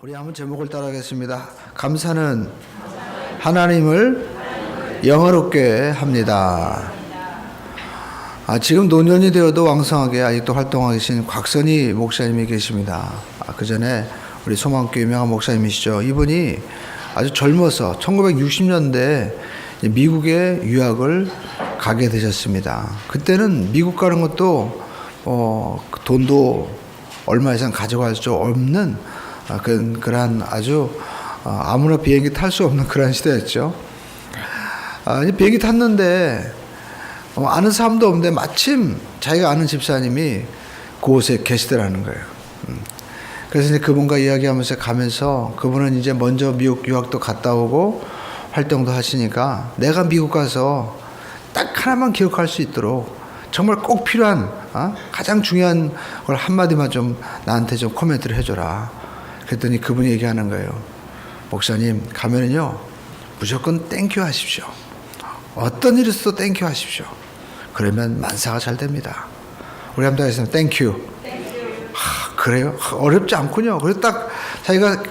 우리 한번 제목을 따라하겠습니다. 감사는 하나님을 영화롭게 합니다. 지금 노년이 되어도 왕성하게 아직도 활동하고 계신 곽선희 목사님이 계십니다. 그 전에 우리 소망교회 유명한 목사님이시죠. 이분이 아주 젊어서 1960년대에 미국에 유학을 가게 되셨습니다. 그때는 미국 가는 것도 돈도 얼마 이상 가져갈 수 없는 그런 아주 아무나 비행기 탈 수 없는 그런 시대였죠. 비행기 탔는데 아는 사람도 없는데 마침 자기가 아는 집사님이 그곳에 계시더라는 거예요. 그래서 이제 그분과 이야기하면서 가면서 그분은 이제 먼저 미국 유학도 갔다 오고 활동도 하시니까 내가 미국 가서 딱 하나만 기억할 수 있도록 정말 꼭 필요한 가장 중요한 걸 한마디만 좀 나한테 좀 코멘트를 해줘라. 그랬더니 그분이 얘기하는 거예요. 목사님 가면은요 무조건 땡큐 하십시오. 어떤 일이 있어도 땡큐 하십시오. 그러면 만사가 잘 됩니다. 우리 한번 하겠습니다. 땡큐. 그래요? 어렵지 않군요. 그래서 딱 자기가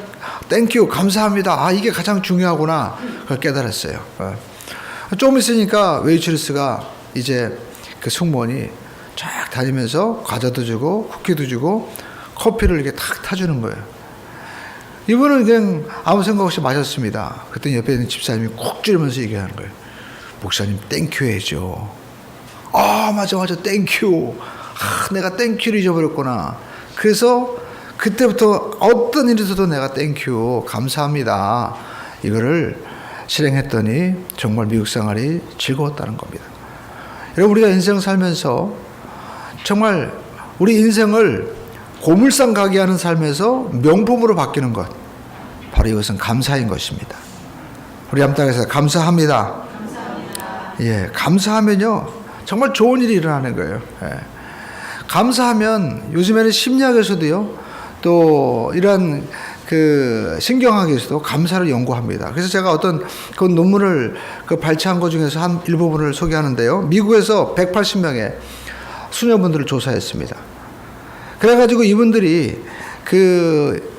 땡큐 감사합니다. 이게 가장 중요하구나. 그걸 깨달았어요. 좀 있으니까 웨이트리스가 이제 그 승무원이 쫙 다니면서 과자도 주고 쿠키도 주고 커피를 이렇게 탁 타주는 거예요. 이분은 그냥 아무 생각 없이 마셨습니다. 그랬더니 옆에 있는 집사님이 콕 찌르면서 얘기하는 거예요. 목사님 땡큐 해야죠. 맞아 땡큐. 내가 땡큐를 잊어버렸구나. 그래서 그때부터 어떤 일이 있어도 내가 땡큐 감사합니다. 이거를 실행했더니 정말 미국 생활이 즐거웠다는 겁니다. 여러분 우리가 인생 살면서 정말 우리 인생을 고물상 가게 하는 삶에서 명품으로 바뀌는 것, 바로 이것은 감사인 것입니다. 우리 함당에서 감사합니다. 예, 감사하면요 정말 좋은 일이 일어나는 거예요. 예. 감사하면 요즘에는 심리학에서도요 또 이런 그 신경학에서도 감사를 연구합니다. 그래서 제가 어떤 그 논문을 발췌한 것 중에서 한 일부분을 소개하는데요. 미국에서 180명의 수녀분들을 조사했습니다. 그래가지고 이분들이 그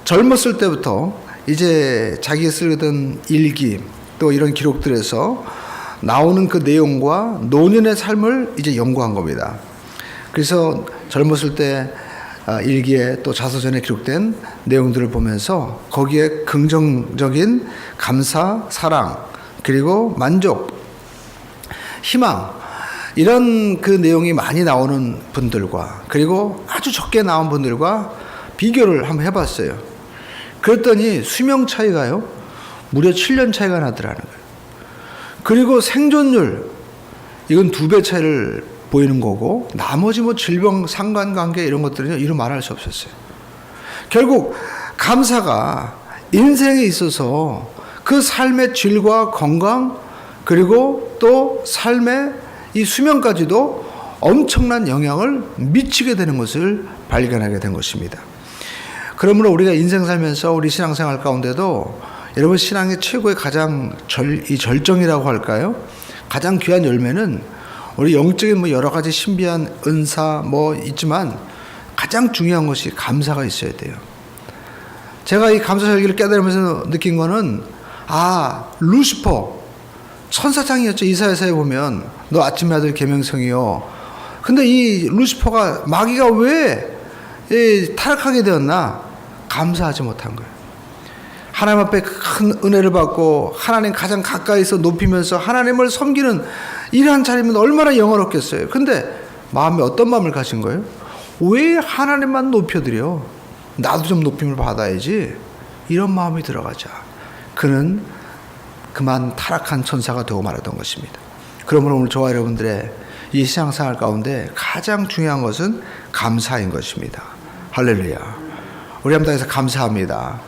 젊었을 때부터 이제 자기가 쓰던 일기 또 이런 기록들에서 나오는 그 내용과 노년의 삶을 이제 연구한 겁니다. 그래서 젊었을 때 일기에 또 자서전에 기록된 내용들을 보면서 거기에 긍정적인 감사, 사랑, 그리고 만족, 희망 이런 그 내용이 많이 나오는 분들과 그리고 아주 적게 나온 분들과 비교를 한번 해봤어요. 그랬더니 수명 차이가요 무려 7년 차이가 나더라는 거예요. 그리고 생존율 이건 2배 차이를 보이는 거고 나머지 질병 상관관계 이런 것들은요 이루 말할 수 없었어요. 결국 감사가 인생에 있어서 그 삶의 질과 건강 그리고 또 삶의 이 수명까지도 엄청난 영향을 미치게 되는 것을 발견하게 된 것입니다. 그러므로 우리가 인생 살면서 우리 신앙생활 가운데도 여러분 신앙의 최고의 가장 절정이라고 할까요? 가장 귀한 열매는 우리 영적인 여러 가지 신비한 은사 있지만 가장 중요한 것이 감사가 있어야 돼요. 제가 이 감사 설교를 깨달으면서 느낀 거는 루시퍼 천사장이었죠. 이사야서에 보면 너 아침의 아들 계명성이요. 근데 이 루시퍼가 마귀가 왜 타락하게 되었나? 감사하지 못한 거예요. 하나님 앞에 큰 은혜를 받고 하나님 가장 가까이서 높이면서 하나님을 섬기는 이러한 자리면 얼마나 영화롭겠어요. 근데 마음에 어떤 마음을 가진 거예요? 왜 하나님만 높여드려? 나도 좀 높임을 받아야지. 이런 마음이 들어가자. 그는 그만 타락한 천사가 되고 말았던 것입니다. 그러므로 오늘 저와 여러분들의 이 신앙생활 가운데 가장 중요한 것은 감사인 것입니다. 할렐루야. 우리 한번 다해서 감사합니다.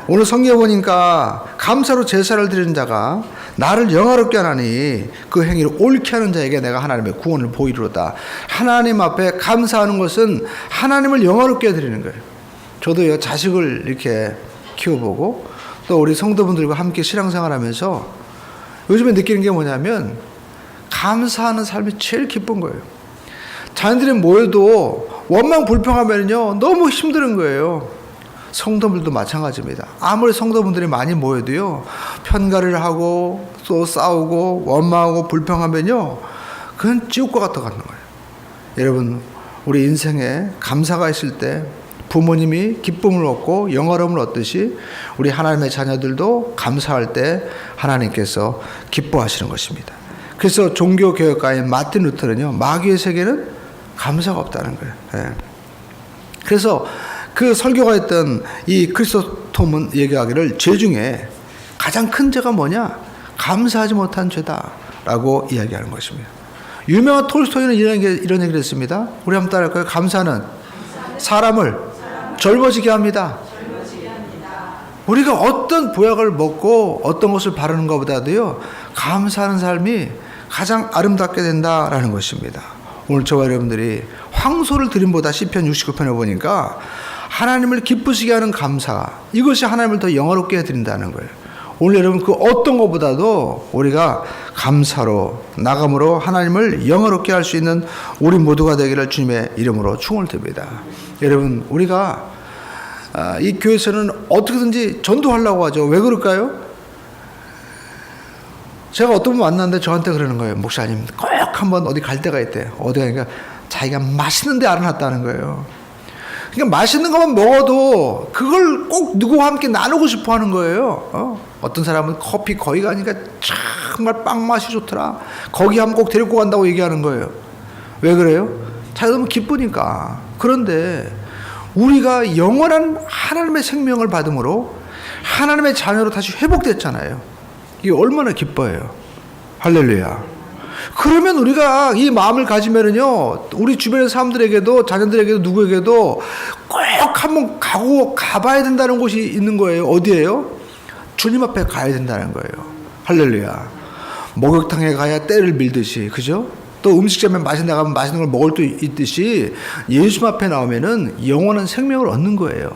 오늘 성경에 보니까 감사로 제사를 드리는 자가 나를 영화롭게 하나니 그 행위를 옳게 하는 자에게 내가 하나님의 구원을 보이리로다. 하나님 앞에 감사하는 것은 하나님을 영화롭게 드리는 거예요. 저도요 자식을 이렇게 키워보고 또 우리 성도분들과 함께 신앙생활하면서 요즘에 느끼는 게 뭐냐면 감사하는 삶이 제일 기쁜 거예요. 자녀들이 모여도 원망 불평하면요 너무 힘든 거예요. 성도분들도 마찬가지입니다. 아무리 성도분들이 많이 모여도요, 편가를 하고 또 싸우고 원망하고 불평하면요, 그건 지옥과 같아 가는 거예요. 여러분, 우리 인생에 감사가 있을 때 부모님이 기쁨을 얻고 영화로움을 얻듯이 우리 하나님의 자녀들도 감사할 때 하나님께서 기뻐하시는 것입니다. 그래서 종교개혁가인 마틴 루터는요, 마귀의 세계는 감사가 없다는 거예요. 예. 그래서 그 설교가 했던 이 크리스토톰은 얘기하기를 죄 중에 가장 큰 죄가 뭐냐? 감사하지 못한 죄다라고 이야기하는 것입니다. 유명한 톨스토이는 이런 얘기를 했습니다. 우리 한번 따라할까요? 감사는 사람을 젊어지게 합니다. 우리가 어떤 보약을 먹고 어떤 것을 바르는 것보다도요, 감사하는 삶이 가장 아름답게 된다라는 것입니다. 오늘 저와 여러분들이 황소를 드림보다 시편 69편에 보니까 하나님을 기쁘시게 하는 감사, 이것이 하나님을 더 영화롭게 해드린다는 거예요. 오늘 여러분 그 어떤 것보다도 우리가 감사로 나감으로 하나님을 영화롭게 할 수 있는 우리 모두가 되기를 주님의 이름으로 축원을 드립니다. 여러분, 우리가 이 교회에서는 어떻게든지 전도하려고 하죠. 왜 그럴까요? 제가 어떤 분 만났는데 저한테 그러는 거예요. 목사님, 꼭 한번 어디 갈 데가 있대요. 어디 가니까 자기가 맛있는 데 알아놨다는 거예요. 그러니까 맛있는 것만 먹어도 그걸 꼭 누구와 함께 나누고 싶어 하는 거예요. 어떤 사람은 커피 거기 가니까 정말 빵 맛이 좋더라. 거기 한번 꼭 데리고 간다고 얘기하는 거예요. 왜 그래요? 자기가 너무 기쁘니까. 그런데 우리가 영원한 하나님의 생명을 받음으로 하나님의 자녀로 다시 회복됐잖아요. 이게 얼마나 기뻐요. 할렐루야. 그러면 우리가 이 마음을 가지면은요, 우리 주변의 사람들에게도, 자녀들에게도, 누구에게도 꼭 한번 가봐야 된다는 곳이 있는 거예요. 어디예요? 주님 앞에 가야 된다는 거예요. 할렐루야. 목욕탕에 가야 때를 밀듯이, 그죠? 또 음식점에 맛있는 데 가면 맛있는 걸 먹을 수 있듯이 예수 앞에 나오면은 영원한 생명을 얻는 거예요.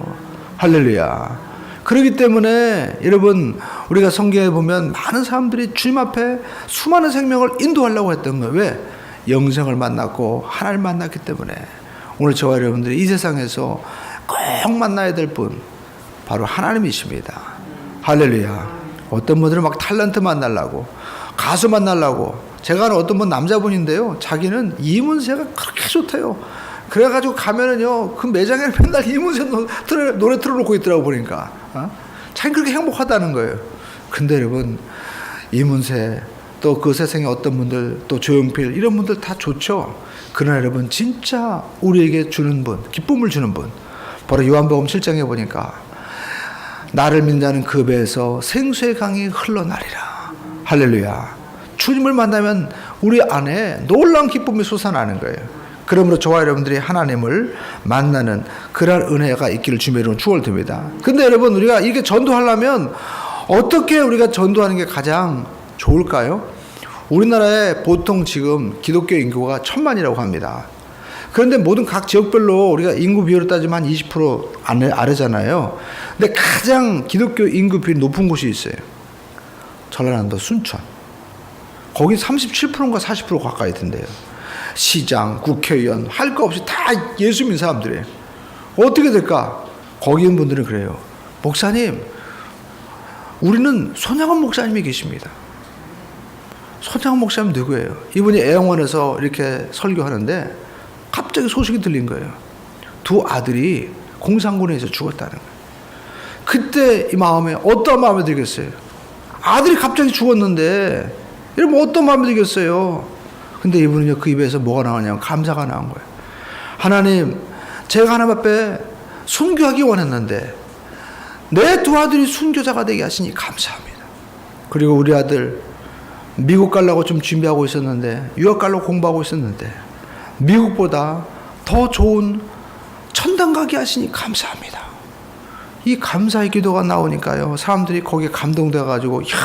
할렐루야. 그렇기 때문에 여러분, 우리가 성경에 보면 많은 사람들이 주님 앞에 수많은 생명을 인도하려고 했던 거예요. 왜? 영생을 만났고 하나님 만났기 때문에. 오늘 저와 여러분들이 이 세상에서 꼭 만나야 될 분, 바로 하나님이십니다. 할렐루야. 어떤 분들은 막 탤런트 만나려고, 가수 만나려고. 제가 아는 어떤 분 남자분인데요, 자기는 이문세가 그렇게 좋대요. 그래가지고 가면은요, 그 매장에 맨날 이문세 노래 틀어놓고 있더라고, 보니까. 자기는 그렇게 행복하다는 거예요. 근데 여러분, 이문세, 또 그 세상에 어떤 분들, 또 조용필, 이런 분들 다 좋죠. 그러나 여러분, 진짜 우리에게 주는 분, 기쁨을 주는 분, 바로 요한복음 7장에 보니까 나를 믿는 그 배에서 생수의 강이 흘러나리라. 할렐루야. 주님을 만나면 우리 안에 놀라운 기쁨이 솟아나는 거예요. 그러므로 저와 여러분들이 하나님을 만나는 그런 은혜가 있기를 주님의 이름으로 축원드립니다. 근데 여러분, 우리가 이렇게 전도하려면 어떻게 우리가 전도하는 게 가장 좋을까요? 우리나라에 보통 지금 기독교 인구가 1000만이라고 합니다. 그런데 모든 각 지역별로 우리가 인구 비율을 따지면 한 20% 아래잖아요. 근데 가장 기독교 인구 비율이 높은 곳이 있어요. 전라남도 순천. 거기 37%인가 40% 가까이 된대요. 시장, 국회의원, 할 거 없이 다 예수 믿는 사람들이에요. 어떻게 될까? 거기 있는 분들은 그래요. 목사님, 우리는 손양원 목사님이 계십니다. 손양원 목사님 누구예요? 이분이 애영원에서 이렇게 설교하는데 갑자기 소식이 들린 거예요. 두 아들이 공산군에서 죽었다는 거예요. 그때 이 마음에 어떤 마음이 들겠어요? 아들이 갑자기 죽었는데 이러면 어떤 마음이 들겠어요? 근데 이분은요, 그 입에서 뭐가 나오냐면 감사가 나온 거예요. 하나님, 제가 하나님 앞에 순교하기 원했는데 내 두 아들이 순교자가 되게 하시니 감사합니다. 그리고 우리 아들 미국 가려고 좀 준비하고 있었는데, 유학 가려고 공부하고 있었는데 미국보다 더 좋은 천당 가게 하시니 감사합니다. 이 감사의 기도가 나오니까요, 사람들이 거기에 감동돼가지고, 이야,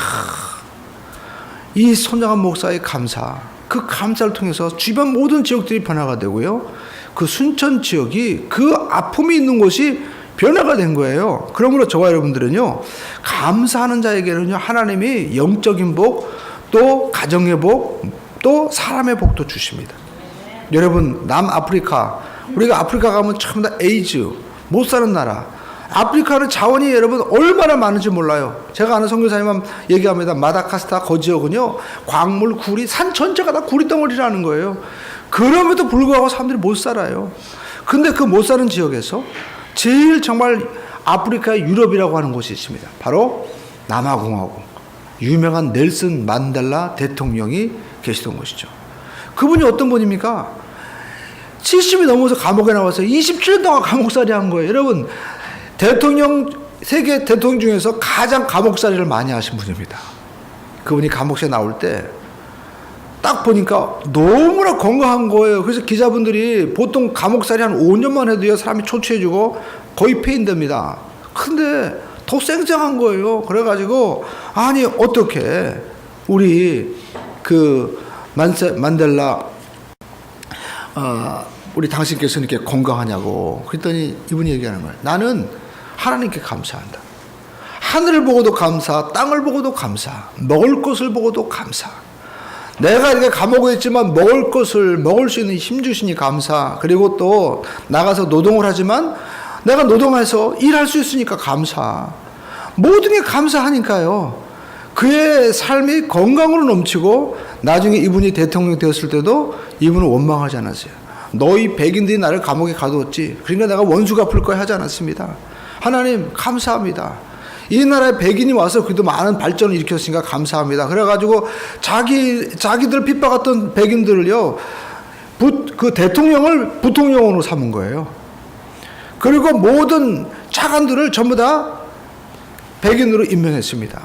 이 손양원 목사의 감사, 그 감사를 통해서 주변 모든 지역들이 변화가 되고요, 그 순천 지역이 그 아픔이 있는 곳이 변화가 된 거예요. 그러므로 저와 여러분들은요, 감사하는 자에게는요, 하나님이 영적인 복, 또 가정의 복, 또 사람의 복도 주십니다. 여러분, 남아프리카, 우리가 아프리카 가면 전부 다 에이즈, 못 사는 나라, 아프리카는 자원이 여러분 얼마나 많은지 몰라요. 제가 아는 선교사님은 얘기합니다. 마다가스카 거지역은요, 광물, 구리, 산 전체가 다 구리 덩어리라는 거예요. 그럼에도 불구하고 사람들이 못 살아요. 근데 그 못 사는 지역에서 제일 정말 아프리카의 유럽이라고 하는 곳이 있습니다. 바로 남아공화국. 유명한 넬슨 만델라 대통령이 계시던 곳이죠. 그분이 어떤 분입니까? 70이 넘어서 감옥에 나와서 27년 동안 감옥살이 한 거예요. 여러분, 세계 대통령 중에서 가장 감옥살이를 많이 하신 분입니다. 그분이 감옥에 나올 때 딱 보니까 너무나 건강한 거예요. 그래서 기자분들이 보통 감옥살이 한 5년만 해도요, 사람이 초췌해지고 거의 폐인됩니다. 근데 더 쌩쌩한 거예요. 그래가지고, 아니, 어떻게 우리 그 만델라, 우리 당신께서는 이렇게 건강하냐고. 그랬더니 이분이 얘기하는 거예요. 나는 하나님께 감사한다. 하늘을 보고도 감사, 땅을 보고도 감사, 먹을 것을 보고도 감사. 내가 이렇게 감옥에 있지만 먹을 것을 먹을 수 있는 힘 주시니 감사. 그리고 또 나가서 노동을 하지만 내가 노동해서 일할 수 있으니까 감사. 모든 게 감사하니까요. 그의 삶이 건강으로 넘치고 나중에 이분이 대통령 되었을 때도 이분은 원망하지 않았어요. 너희 백인들이 나를 감옥에 가두었지. 그러니까 내가 원수 갚을 거야 하지 않았습니다. 하나님 감사합니다. 이 나라에 백인이 와서 그래도 많은 발전을 일으켰으니까 감사합니다. 그래가지고 자기들 핍박했던 백인들을요, 그 대통령을 부통령으로 삼은 거예요. 그리고 모든 차관들을 전부 다 백인으로 임명했습니다.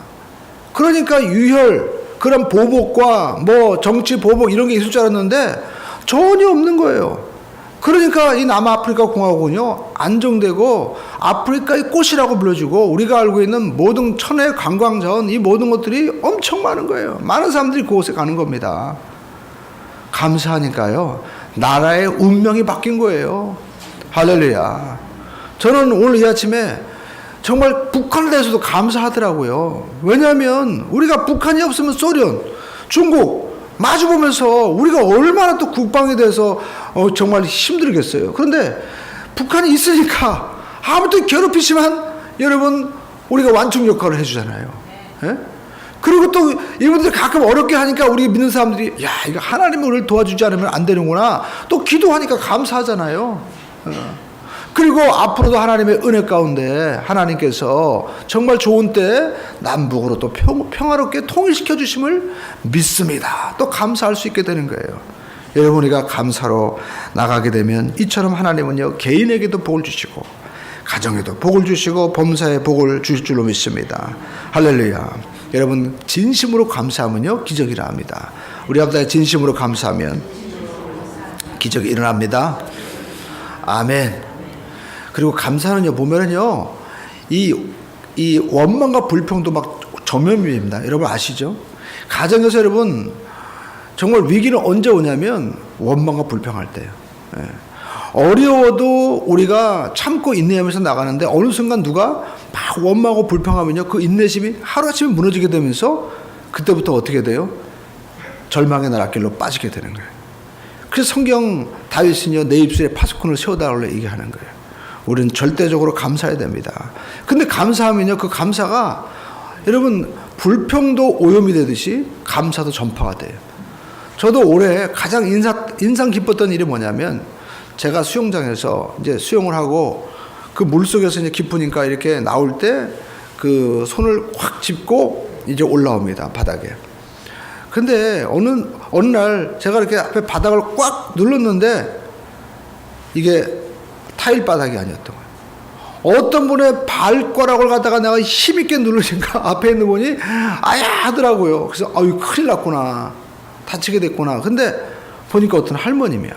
그러니까 유혈, 그런 보복과 뭐 정치 보복 이런 게 있을 줄 알았는데 전혀 없는 거예요. 그러니까 이 남아프리카 공화국은요, 안정되고 아프리카의 꽃이라고 불러주고 우리가 알고 있는 모든 천혜 관광자원, 이 모든 것들이 엄청 많은 거예요. 많은 사람들이 그곳에 가는 겁니다. 감사하니까요, 나라의 운명이 바뀐 거예요. 할렐루야. 저는 오늘 이 아침에 정말 북한에 대해서도 감사하더라고요. 왜냐하면 우리가 북한이 없으면 소련, 중국 마주보면서 우리가 얼마나 또 국방에 대해서 정말 힘들겠어요. 그런데 북한이 있으니까 아무튼 괴롭히지만 여러분 우리가 완충 역할을 해주잖아요. 예? 그리고 또 이분들이 가끔 어렵게 하니까 우리 믿는 사람들이 야, 이거 하나님이 우리를 도와주지 않으면 안 되는구나. 또 기도하니까 감사하잖아요. 그리고 앞으로도 하나님의 은혜 가운데 하나님께서 정말 좋은 때 남북으로 또 평화롭게 통일시켜 주심을 믿습니다. 또 감사할 수 있게 되는 거예요. 여러분, 우리가 감사로 나가게 되면 이처럼 하나님은요, 개인에게도 복을 주시고 가정에도 복을 주시고 범사에 복을 주실 줄로 믿습니다. 할렐루야. 여러분, 진심으로 감사하면요, 기적이라 합니다. 우리 앞에 진심으로 감사하면 기적이 일어납니다. 아멘. 그리고 감사는요, 보면은요, 이 원망과 불평도 막 전면입니다. 여러분 아시죠? 가정에서 여러분, 정말 위기는 언제 오냐면 원망과 불평할 때예요. 예. 어려워도 우리가 참고 인내하면서 나가는데 어느 순간 누가 막 원망하고 불평하면요, 그 인내심이 하루아침에 무너지게 되면서 그때부터 어떻게 돼요? 절망의 나락길로 빠지게 되는 거예요. 그래서 성경 다윗은요, 내 입술에 파수꾼을 세워달라고 얘기하는 거예요. 우리는 절대적으로 감사해야 됩니다. 근데 감사하면요, 그 감사가 여러분 불평도 오염이 되듯이 감사도 전파가 돼요. 저도 올해 가장 인상 깊었던 일이 뭐냐면, 제가 수영장에서 이제 수영을 하고 그 물속에서 이제 깊으니까 이렇게 나올 때 그 손을 확 짚고 이제 올라옵니다, 바닥에. 근데 어느 날 제가 이렇게 앞에 바닥을 꽉 눌렀는데 이게 타일 바닥이 아니었던 거예요. 어떤 분의 발가락을 갖다가 내가 힘있게 누르니까 앞에 있는 분이 아야 하더라고요. 그래서 아유, 큰일 났구나, 다치게 됐구나. 근데 보니까 어떤 할머님이야.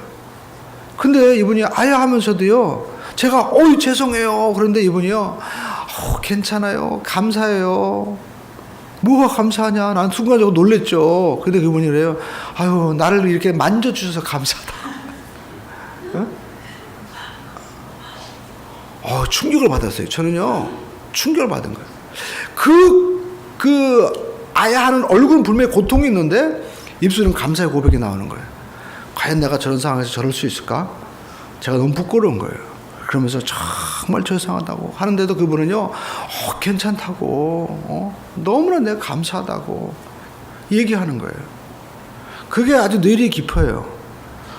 근데 이분이 아야 하면서도요, 제가 어유 죄송해요. 그런데 이분이요, 괜찮아요, 감사해요. 뭐가 감사하냐? 난 순간적으로 놀랬죠. 근데 그분이 그래요, 아유, 나를 이렇게 만져주셔서 감사하다. 어? 충격을 받았어요. 저는요, 충격을 받은 거예요. 아야 하는 얼굴은 분명히 고통이 있는데 입술은 감사의 고백이 나오는 거예요. 과연 내가 저런 상황에서 저럴 수 있을까? 제가 너무 부끄러운 거예요. 그러면서 정말 죄송하다고 하는데도 그분은요, 괜찮다고, 너무나 내가 감사하다고 얘기하는 거예요. 그게 아주 뇌리 깊어요.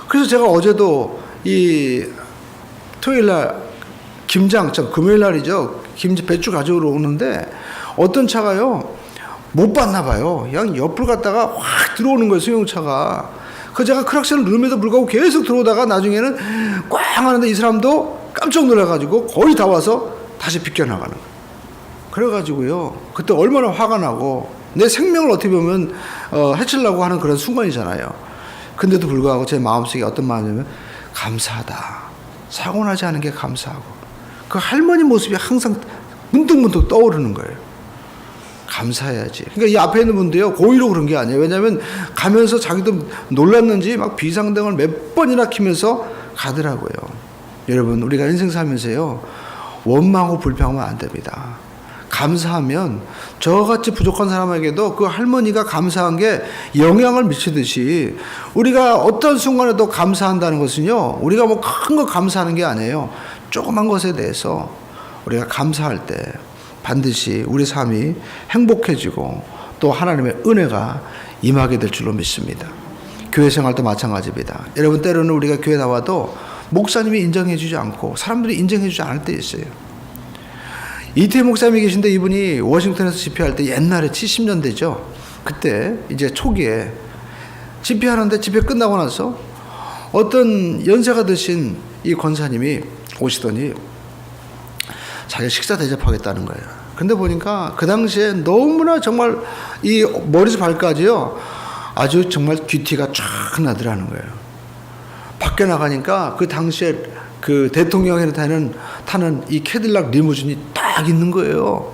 그래서 제가 어제도 이 토요일날 금요일 날이죠. 배추 가져오러 오는데 어떤 차가요, 못 봤나 봐요. 그냥 옆을 갔다가 확 들어오는 거예요, 승용차가. 그 제가 크락션을 누름에도 불구하고 계속 들어오다가 나중에는 꽝 하는데 이 사람도 깜짝 놀라가지고 거의 다 와서 다시 비껴나가는 거예요. 그래가지고요, 그때 얼마나 화가 나고 내 생명을 어떻게 보면 해치려고 하는 그런 순간이잖아요. 근데도 불구하고 제 마음속에 어떤 마음이냐면 감사하다. 사고 나지 않은 게 감사하고, 그 할머니 모습이 항상 문득문득 떠오르는 거예요. 감사해야지. 그러니까 이 앞에 있는 분도요, 고의로 그런 게 아니에요. 왜냐하면 가면서 자기도 놀랐는지 막 비상등을 몇 번이나 켜면서 가더라고요. 여러분, 우리가 인생 살면서요, 원망하고 불평하면 안 됩니다. 감사하면 저같이 부족한 사람에게도 그 할머니가 감사한 게 영향을 미치듯이, 우리가 어떤 순간에도 감사한다는 것은요, 우리가 뭐 큰 거 감사하는 게 아니에요. 조그만 것에 대해서 우리가 감사할 때 반드시 우리 삶이 행복해지고 또 하나님의 은혜가 임하게 될 줄로 믿습니다. 교회 생활도 마찬가지입니다. 여러분, 때로는 우리가 교회 나와도 목사님이 인정해 주지 않고 사람들이 인정해 주지 않을 때 있어요. 이태희 목사님이 계신데, 이분이 워싱턴에서 집회할 때 옛날에 70년대죠. 그때 이제 초기에 집회하는데, 집회 끝나고 나서 어떤 연세가 드신 이 권사님이 오시더니 자기가 식사 대접하겠다는 거예요. 근데 보니까 그 당시에 너무나 정말 이 머리에서 발까지요, 아주 정말 귀티가 쫙 나더라는 거예요. 밖에 나가니까 그 당시에 그 대통령이 타는 이 캐딜락 리무진이 딱 있는 거예요.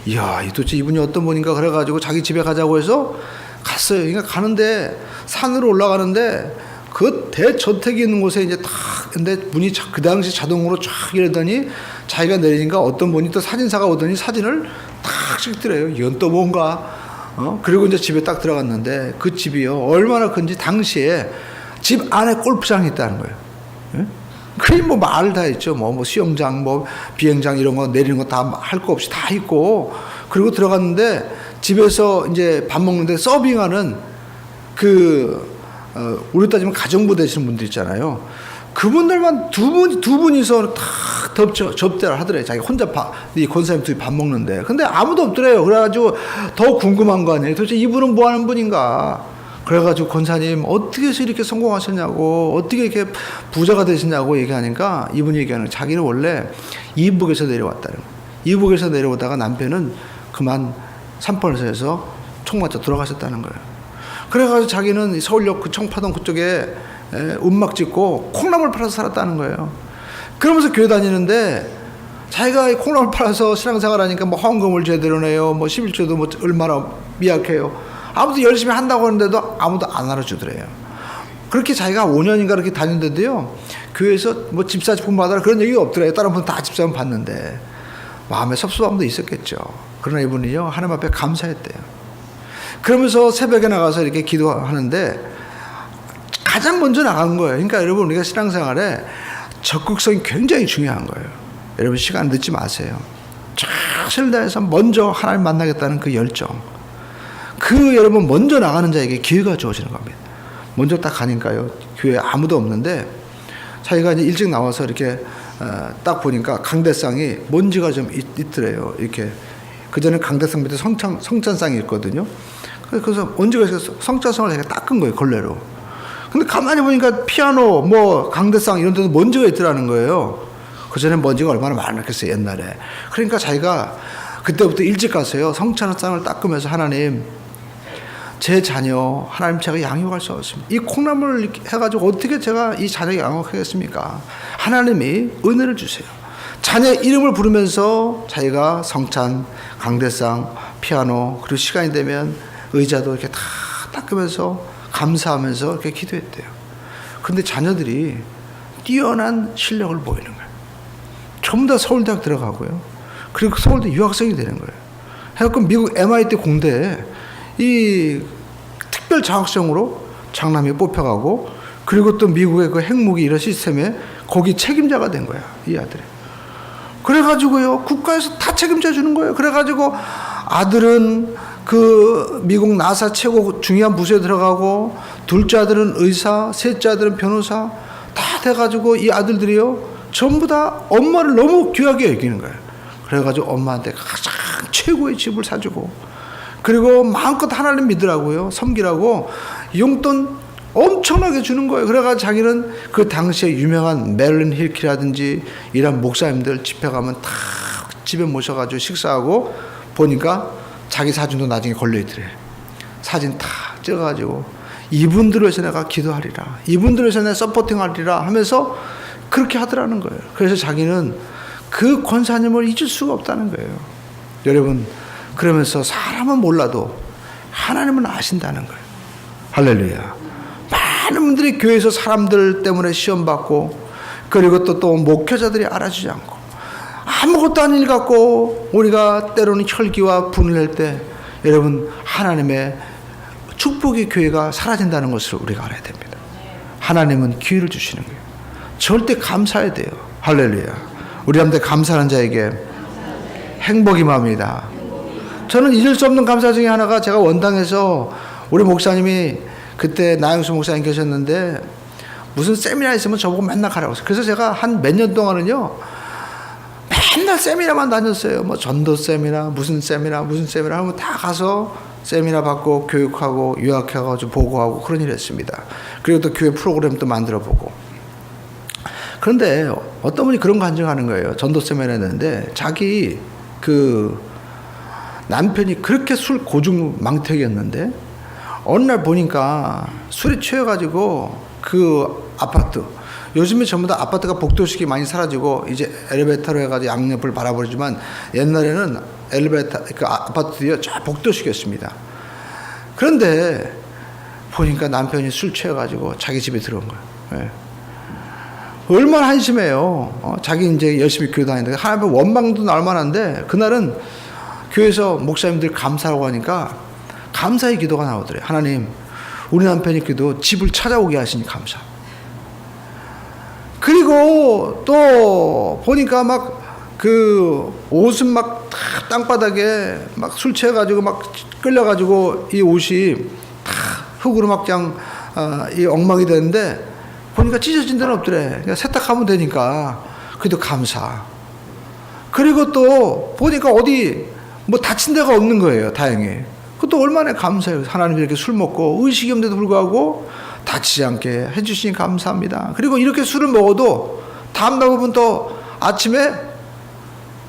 이야, 도대체 이분이 어떤 분인가 그래가지고 자기 집에 가자고 해서 갔어요. 그러니까 가는데, 산으로 올라가는데 그 대저택이 있는 곳에 이제 딱, 근데 문이 그 당시 자동으로 쫙 이러더니 자기가 내리니까 어떤 분이 또 사진사가 오더니 사진을 딱 찍더래요. 이건 또 뭔가. 그리고 이제 집에 딱 들어갔는데 그 집이요, 얼마나 큰지 당시에 집 안에 골프장이 있다는 거예요. 예? 그게 뭐 말 다 있죠. 뭐 수영장, 뭐 비행장 이런 거 내리는 거 다 할 거 없이 다 있고, 그리고 들어갔는데 집에서 이제 밥 먹는데 서빙하는 우리 따지면 가정부 되시는 분들 있잖아요. 그분들만 두 분이서 탁 접대를 하더래요. 자기 혼자 이 권사님 둘이 밥 먹는데. 근데 아무도 없더래요. 그래가지고 더 궁금한 거 아니에요. 도대체 이분은 뭐 하는 분인가. 그래가지고 권사님 어떻게 해서 이렇게 성공하셨냐고, 어떻게 이렇게 부자가 되시냐고 얘기하니까 이분이 얘기하는, 자기는 원래 이북에서 내려왔다는 거예요. 이북에서 내려오다가 남편은 그만 산벌소에서 총 맞아 돌아가셨다는 거예요. 그래가지고 자기는 서울역 그 청파동 그쪽에 움막 짓고 콩나물 팔아서 살았다는 거예요. 그러면서 교회 다니는데, 자기가 콩나물 팔아서 신앙생활하니까 뭐 헌금을 제대로 내요, 뭐 11조도 뭐 얼마나 미약해요. 아무도 열심히 한다고 하는데도 아무도 안 알아주더래요. 그렇게 자기가 5년인가 그렇게 다녔는데도요, 교회에서 뭐 집사품 받아라 그런 얘기가 없더래요. 다른 분 다 집사품 받는데 마음에 섭섭함도 있었겠죠. 그러나 이분이요, 하나님 앞에 감사했대요. 그러면서 새벽에 나가서 이렇게 기도하는데 가장 먼저 나간 거예요. 그러니까 여러분, 우리가 신앙생활에 적극성이 굉장히 중요한 거예요. 여러분, 시간 늦지 마세요. 최선을 다해서 먼저 하나님 만나겠다는 그 열정, 여러분 먼저 나가는 자에게 기회가 주어지는 겁니다. 먼저 딱 가니까요, 교회에 아무도 없는데 자기가 이제 일찍 나와서 이렇게 딱 보니까 강대상이 먼지가 좀 있더래요. 이렇게 그전에 강대상 밑에 성찬상이 있거든요. 그래서 먼지가 있어서 성찬상을 제가 닦은 거예요, 걸레로. 근데 가만히 보니까 피아노, 뭐 강대상 이런 데도 먼지가 있더라는 거예요. 그전에 먼지가 얼마나 많았겠어요, 옛날에. 그러니까 자기가 그때부터 일찍 가서요, 성찬상을 닦으면서, 하나님, 제 자녀 하나님 제가 양육할 수 없습니다. 이 콩나물을 해가지고 어떻게 제가 이 자녀 양육하겠습니까? 하나님이 은혜를 주세요. 자녀 이름을 부르면서 자기가 성찬, 강대상, 피아노, 그리고 시간이 되면 의자도 이렇게 다 닦으면서 감사하면서 이렇게 기도했대요. 근데 자녀들이 뛰어난 실력을 보이는 거예요. 전부 다 서울대학 들어가고요. 그리고 서울대 유학생이 되는 거예요. 해갖고 미국 MIT 공대에 이 특별 장학생으로 장남이 뽑혀가고, 그리고 또 미국의 그 핵무기 이런 시스템에 거기 책임자가 된 거야, 이 아들이. 그래가지고요, 국가에서 다 책임져 주는 거예요. 그래가지고 아들은 그 미국 나사 최고 중요한 부서에 들어가고, 둘째 아들은 의사, 셋째 아들은 변호사, 다 돼가지고 이 아들들이요, 전부 다 엄마를 너무 귀하게 여기는 거예요. 그래가지고 엄마한테 가장 최고의 집을 사주고, 그리고 마음껏 하나님 믿으라고요, 섬기라고 용돈 엄청나게 주는 거예요. 그래가지고 자기는 그 당시에 유명한 메릴린 힐키라든지 이런 목사님들 집회 가면 다 집에 모셔가지고 식사하고, 보니까 자기 사진도 나중에 걸려있더래. 사진 다 찍어가지고 이분들을 위해서 내가 기도하리라, 이분들을 위해서 내가 서포팅하리라 하면서 그렇게 하더라는 거예요. 그래서 자기는 그 권사님을 잊을 수가 없다는 거예요. 여러분, 그러면서 사람은 몰라도 하나님은 아신다는 거예요. 할렐루야. 많은 분들이 교회에서 사람들 때문에 시험받고, 그리고 또 목회자들이 알아주지 않고, 아무것도 아닌 일 갖고 우리가 때로는 혈기와 분을 낼 때, 여러분, 하나님의 축복의 교회가 사라진다는 것을 우리가 알아야 됩니다. 하나님은 기회를 주시는 거예요. 절대 감사해야 돼요. 할렐루야. 우리 한테 감사하는 자에게 행복이 맙니다. 저는 잊을 수 없는 감사 중에 하나가, 제가 원당에서 우리 목사님이 그때 나영수 목사님 계셨는데 무슨 세미나 있으면 저보고 맨날 가라고 했어요. 그래서 제가 한 몇 년 동안은요, 맨날 세미나만 다녔어요. 뭐 전도 세미나, 무슨 세미나 하면 다 가서 세미나 받고 교육하고 유학해가지고 보고하고 그런 일을 했습니다. 그리고 또 교회 프로그램도 만들어 보고. 그런데 어떤 분이 그런 간증하는 거예요. 전도 세미나 했는데 자기 그 남편이 그렇게 술 고중 망태기였는데 어느 날 보니까 술에 취해가지고 그 아파트, 요즘에 전부 다 아파트가 복도식이 많이 사라지고 이제 엘리베이터로 해가지고 양옆을 바라보지만, 옛날에는 엘리베이터 그 아파트들이 쫙 복도식이었습니다. 그런데 보니까 남편이 술 취해가지고 자기 집에 들어온 거예요. 예. 얼마나 한심해요. 자기 이제 열심히 교회 다니는데 하나님 원망도 나올 만한데, 그날은 교회에서 목사님들 감사하고 하니까 감사의 기도가 나오더래요. 하나님, 우리 남편이 그래도 집을 찾아오게 하시니 감사. 그리고 또 보니까 막 그 옷은 막 땅바닥에 막 술 취해가지고 막 끌려가지고 이 옷이 다 흙으로 막 그냥 이 엉망이 되는데, 보니까 찢어진 데는 없더래. 그냥 세탁하면 되니까 그래도 감사. 그리고 또 보니까 어디 뭐 다친 데가 없는 거예요, 다행히. 그것도 얼마나 감사해요. 하나님이 이렇게 술 먹고 의식이 없는데도 불구하고 다치지 않게 해주시니 감사합니다. 그리고 이렇게 술을 먹어도 다음날 보면 또 아침에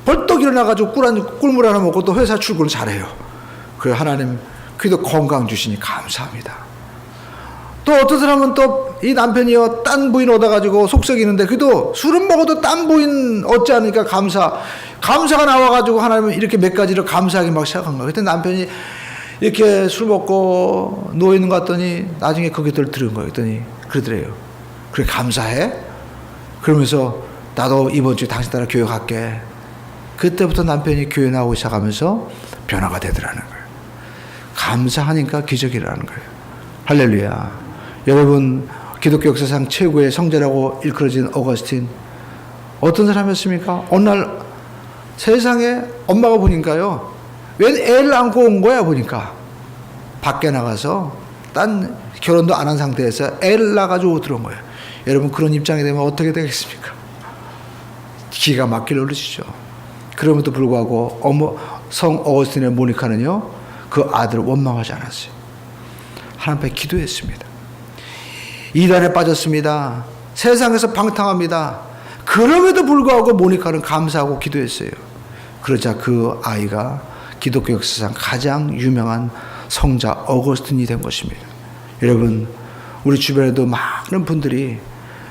벌떡 일어나가지고 꿀물 하나 먹고 또 회사 출근을 잘해요. 그래, 하나님 그래도 건강 주시니 감사합니다. 또 어떤 사람은 또 이 남편이요, 딴 부인 얻어가지고 속썩이는데 그래도 술은 먹어도 딴 부인 얻지 않으니까 감사가 나와가지고 하나님은 이렇게 몇 가지를 감사하기 막 시작한 거예요. 그때 남편이 이렇게 술 먹고 누워있는 것 같더니 나중에 그 기도를 들은 거예요. 그랬더니 그러더래요. 그래, 감사해? 그러면서 나도 이번 주에 당신 따라 교회 갈게. 그때부터 남편이 교회 나오기 시작하면서 변화가 되더라는 거예요. 감사하니까 기적이라는 거예요. 할렐루야. 여러분, 기독교 역사상 최고의 성자라고 일컬어진 어거스틴, 어떤 사람이었습니까? 어느 날 세상에 엄마가 보니까요, 웬 애를 안고 온 거야. 보니까 밖에 나가서 딴 결혼도 안 한 상태에서 애를 낳아가지고 들어온 거예요. 여러분, 그런 입장이 되면 어떻게 되겠습니까? 기가 막힐 노릇이죠. 그럼에도 불구하고 성 어거스틴의 모니카는요, 그 아들을 원망하지 않았어요. 하나님 앞에 기도했습니다. 이단에 빠졌습니다. 세상에서 방탕합니다. 그럼에도 불구하고 모니카는 감사하고 기도했어요. 그러자 그 아이가 기독교 역사상 가장 유명한 성자 어거스틴이 된 것입니다. 여러분, 우리 주변에도 많은 분들이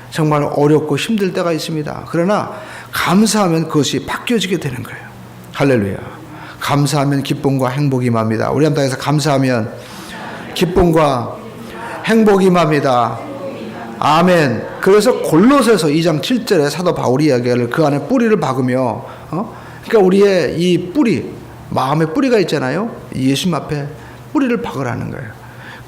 정말 어렵고 힘들 때가 있습니다. 그러나 감사하면 그것이 바뀌어지게 되는 거예요. 할렐루야. 감사하면 기쁨과 행복이 임합니다. 우리 한당에서 감사하면 기쁨과 행복이 임합니다. 아멘. 그래서 골로새서 2장 7절에 사도 바울이 이야기하기를 그 안에 뿌리를 박으며, 그러니까 우리의 이 뿌리, 마음의 뿌리가 있잖아요. 예수님 앞에 뿌리를 박으라는 거예요.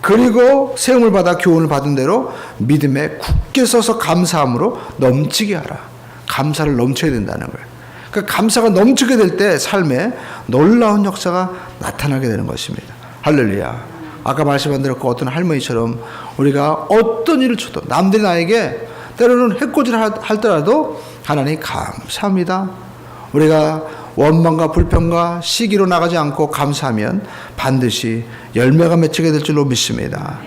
그리고 세움을 받아 교훈을 받은 대로 믿음에 굳게 서서 감사함으로 넘치게 하라. 감사를 넘쳐야 된다는 거예요. 그 감사가 넘치게 될 때 삶에 놀라운 역사가 나타나게 되는 것입니다. 할렐루야. 아까 말씀한 대로 그 어떤 할머니처럼 우리가 어떤 일을 쳐도 남들이 나에게 때로는 해코지를 할더라도 하나님 감사합니다. 우리가 원망과 불평과 시기로 나가지 않고 감사하면 반드시 열매가 맺히게 될 줄로 믿습니다.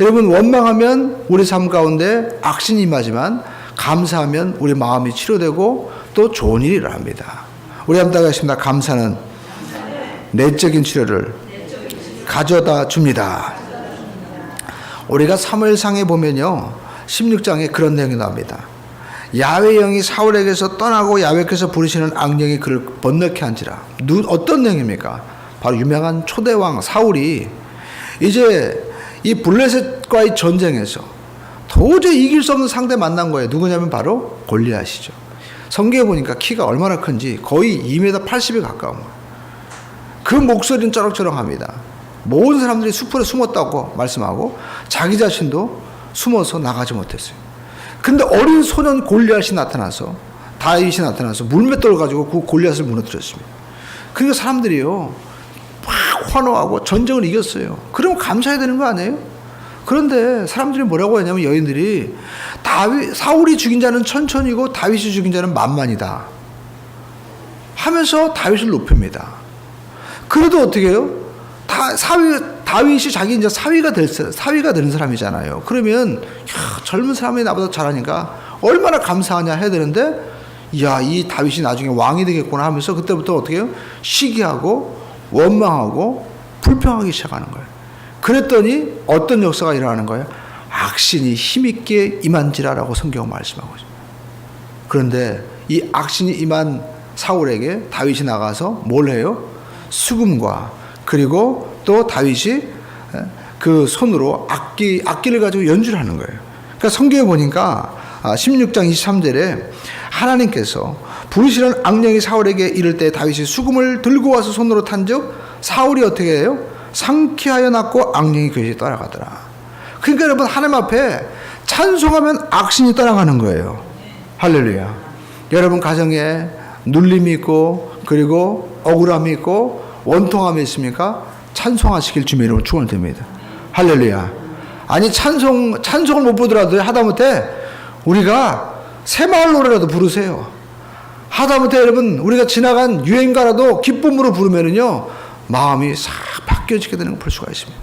여러분, 원망하면 우리 삶 가운데 악신이 임하지만 감사하면 우리 마음이 치료되고 또 좋은 일이 일어납니다. 우리 한번 따라하겠습니다. 감사는 내적인 치료를 가져다 줍니다. 우리가 사무엘상에 보면요, 16장에 그런 내용이 나옵니다. 야훼의 영이 사울에게서 떠나고 야훼께서 부르시는 악령이 그를 번뇌케 한지라. 어떤 내용입니까? 바로 유명한 초대왕 사울이 이제 이 블레셋과의 전쟁에서 도저히 이길 수 없는 상대 만난 거예요. 누구냐면 바로 골리앗이죠. 성경에 보니까 키가 얼마나 큰지 거의 2m 80에 가까운 거예요. 그 목소리는 쩌렁쩌렁합니다. 모든 사람들이 숲으로 숨었다고 말씀하고 자기 자신도 숨어서 나가지 못했어요. 근데 어린 소년 골리앗이 나타나서, 다윗이 나타나서 물맷돌을 가지고 그 골리앗을 무너뜨렸습니다. 그러니까 사람들이요 막 환호하고 전쟁을 이겼어요. 그러면 감사해야 되는 거 아니에요? 그런데 사람들이 뭐라고 하냐면, 여인들이 사울이 죽인 자는 천천히고 다윗이 죽인 자는 만만이다 하면서 다윗을 높입니다. 그래도 어떻게 해요? 다윗이 자기 이제 사위가 되는 사람이잖아요. 그러면 젊은 사람이 나보다 잘하니까 얼마나 감사하냐 해야 되는데, 야, 이 다윗이 나중에 왕이 되겠구나 하면서 그때부터 어떻게 해요? 시기하고 원망하고 불평하기 시작하는 거예요. 그랬더니 어떤 역사가 일어나는 거예요? 악신이 힘있게 임한지라라고 성경은 말씀하고 있습니다. 그런데 이 악신이 임한 사울에게 다윗이 나가서 뭘 해요? 수금과 그리고 또 다윗이 그 손으로 악기를 가지고 연주를 하는 거예요. 그러니까 성경에 보니까 16장 23절에 하나님께서 부르시는 악령이 사울에게 이를 때 다윗이 수금을 들고 와서 손으로 탄즉 사울이 어떻게 해요? 상쾌하여 났고 악령이 그것이 떠나가더라. 그러니까 여러분, 하나님 앞에 찬송하면 악신이 떠나가는 거예요. 할렐루야. 여러분 가정에 눌림이 있고 그리고 억울함이 있고 원통함이 있습니까? 찬송하시길 주님의 이름으로 축원드립니다. 할렐루야. 아니 찬송을 못 보더라도 하다못해 우리가 새마을 노래라도 부르세요. 하다못해 여러분 우리가 지나간 유행가라도 기쁨으로 부르면은요 마음이 싹 바뀌어지게 되는 걸 볼 수가 있습니다.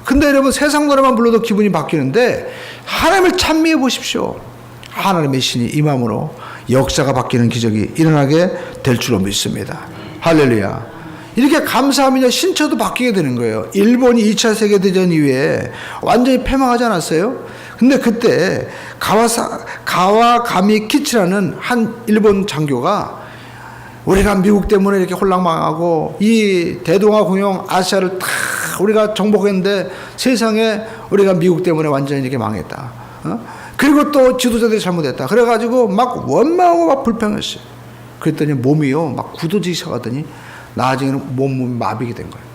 근데 여러분 세상 노래만 불러도 기분이 바뀌는데 하나님을 찬미해 보십시오. 하나님의 신이 임함으로 역사가 바뀌는 기적이 일어나게 될 줄로 믿습니다. 할렐루야. 이렇게 감사하면 신처도 바뀌게 되는 거예요. 일본이 2차 세계대전 이후에 완전히 패망하지 않았어요? 근데 그때 가와가미 키치라는 한 일본 장교가 우리가 미국 때문에 이렇게 홀랑망하고 이 대동아 공영 아시아를 다 우리가 정복했는데 세상에 우리가 미국 때문에 완전히 이렇게 망했다. 그리고 또 지도자들이 잘못했다. 그래가지고 막 원망하고 막 불평했어요. 그랬더니 몸이요 막 굳어지기 시작하더니 나중에는 몸이 마비게 된 거예요.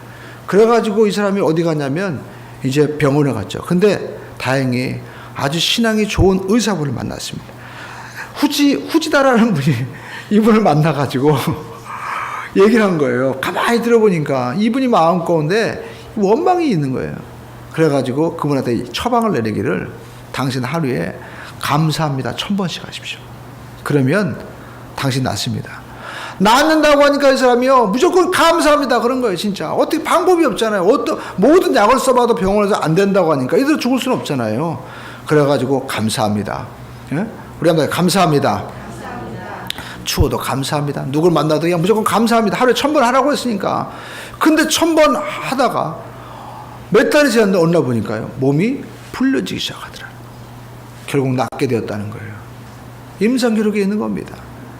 그래가지고 이 사람이 어디 갔냐면 이제 병원에 갔죠. 근데 다행히 아주 신앙이 좋은 의사분을 만났습니다. 후지다라는 분이 이분을 만나가지고 얘기를 한 거예요. 가만히 들어보니까 이분이 마음 가운데 원망이 있는 거예요. 그래가지고 그분한테 처방을 내리기를 당신 하루에 감사합니다 1000번씩 하십시오. 그러면 당신 낫습니다. 낫는다고 하니까 이 사람이요 무조건 감사합니다 그런 거예요. 진짜 어떻게 방법이 없잖아요. 모든 약을 써봐도 병원에서 안 된다고 하니까 이대로 죽을 수는 없잖아요. 그래가지고 감사합니다. 예? 우리 한번 감사합니다. 추워도 감사합니다. 누굴 만나도 그냥 무조건 감사합니다. 하루에 1000번 하라고 했으니까. 근데 1000번 하다가 몇 달이 지났는데 어느 날 보니까요 몸이 풀려지기 시작하더라. 결국 낫게 되었다는 거예요. 임상기록에 있는 겁니다.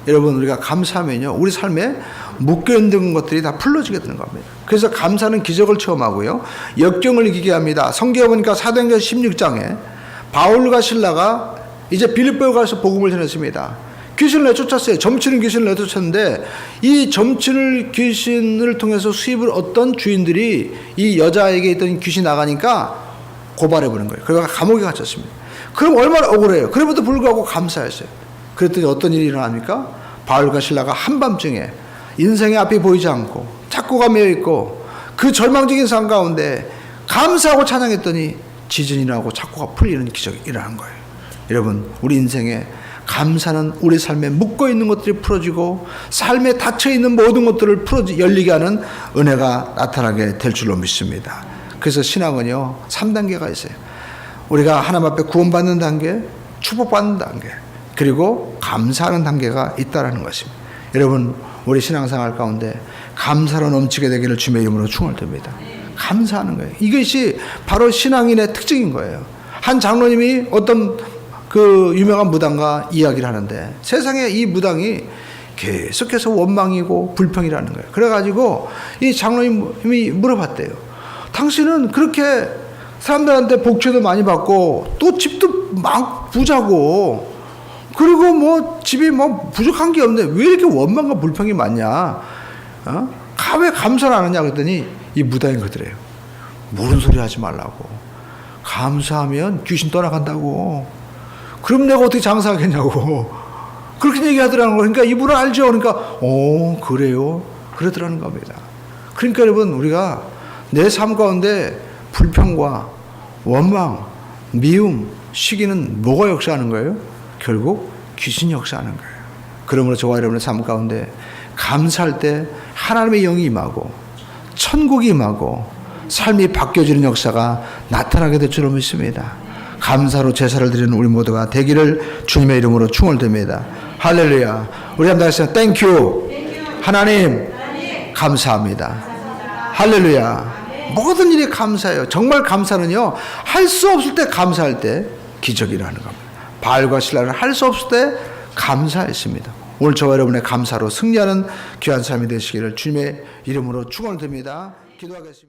여러분 우리가 감사하면요 우리 삶에 묶여있는 것들이 다 풀어지게 되는 겁니다. 그래서 감사는 기적을 체험하고요 역경을 이기게 합니다. 성경에 보니까 사도행전 16장에 바울과 신라가 이제 빌립보에 가서 복음을 전했습니다. 귀신을 내쫓았어요. 점치는 귀신을 내쫓았는데 이 점치는 귀신을 통해서 수입을 얻던 주인들이 이 여자에게 있던 귀신이 나가니까 고발해버린 거예요. 그래서 감옥에 갇혔습니다. 그럼 얼마나 억울해요. 그럼에도 불구하고 감사했어요. 그랬더니 어떤 일이 일어납니까? 바울과 실라가 한밤중에 인생의 앞이 보이지 않고 착고가 메어있고 그 절망적인 상황 가운데 감사하고 찬양했더니 지진이 나고 착고가 풀리는 기적이 일어난 거예요. 여러분, 우리 인생에 감사는 우리 삶에 묶어있는 것들이 풀어지고 삶에 닫혀있는 모든 것들을 열리게 하는 은혜가 나타나게 될 줄로 믿습니다. 그래서 신앙은요 3단계가 있어요. 우리가 하나님 앞에 구원받는 단계, 축복받는 단계, 그리고 감사하는 단계가 있다는 것입니다. 여러분, 우리 신앙생활 가운데 감사로 넘치게 되기를 주님의 이름으로 축원드립니다. 감사하는 거예요. 이것이 바로 신앙인의 특징인 거예요. 한 장로님이 어떤 그 유명한 무당과 이야기를 하는데 세상에 이 무당이 계속해서 원망이고 불평이라는 거예요. 그래가지고 이 장로님이 물어봤대요. 당신은 그렇게 사람들한테 복지도 많이 받고 또 집도 막 부자고 그리고 뭐 집이 뭐 부족한 게 없는데 왜 이렇게 원망과 불평이 많냐? 왜 감사를 안 하냐? 그랬더니 이 무당이 그러더래요. 모르는 소리 하지 말라고. 감사하면 귀신 떠나간다고. 그럼 내가 어떻게 장사하겠냐고. 그렇게 얘기하더라는 거예요. 그러니까 이분은 알죠. 그러니까 그래요. 그러더라는 겁니다. 그러니까 여러분, 우리가 내 삶 가운데 불평과 원망, 미움, 시기는 뭐가 역사하는 거예요? 결국 귀신이 역사하는 거예요. 그러므로 저와 여러분의 삶 가운데 감사할 때 하나님의 영이 임하고 천국이 임하고 삶이 바뀌어지는 역사가 나타나게 될 줄로 믿습니다. 감사로 제사를 드리는 우리 모두가 되기를 주님의 이름으로 축원드립니다. 할렐루야. 우리 한번 다시 땡큐. 하나님 감사합니다. 할렐루야. 모든 일이 감사해요. 정말 감사는요, 할 수 없을 때 감사할 때 기적이라는 겁니다. 바울과 실라는 할 수 없을 때 감사했습니다. 오늘 저와 여러분의 감사로 승리하는 귀한 삶이 되시기를 주님의 이름으로 축원을 드립니다. 기도하겠습니다.